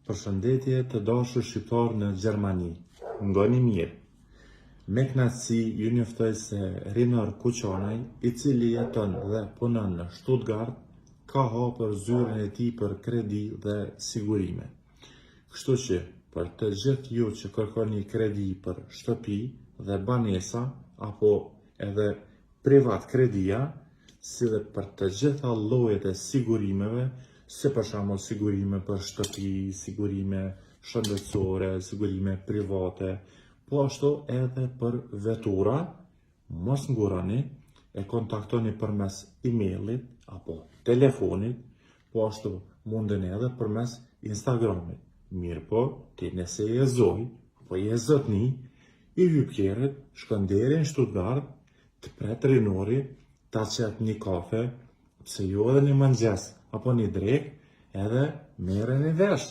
Përshëndetje të dashur shqiptar në Gjermani. Ngoni mirë. Me kënaqësi ju njoftoj se Rinar Kuqanaj, i cili jeton dhe punon në Stuttgart, ka hapur zyrën e tij për kredi dhe sigurime. Kështu që për të gjithë ju që kërkoni kredi për shtëpi dhe banesa apo edhe privat kredia, si dhe për të gjitha llojet e sigurimeve, si për shembull sigurime për shtëpi, sigurime shëndetësore, sigurime private, po ashtu edhe për vetura, mos ngurani, e kontaktoni përmes emailit apo telefonit, po ashtu munden edhe përmes Instagramit. Mirë po, ti nëse je zoj, apo je zotni, i hyp kerët, shkon deri në Stuttgart, të pret Rinori, ta qet një kafe, pse jo edhe një mëngjes, apo një drek, edhe merreni vesh.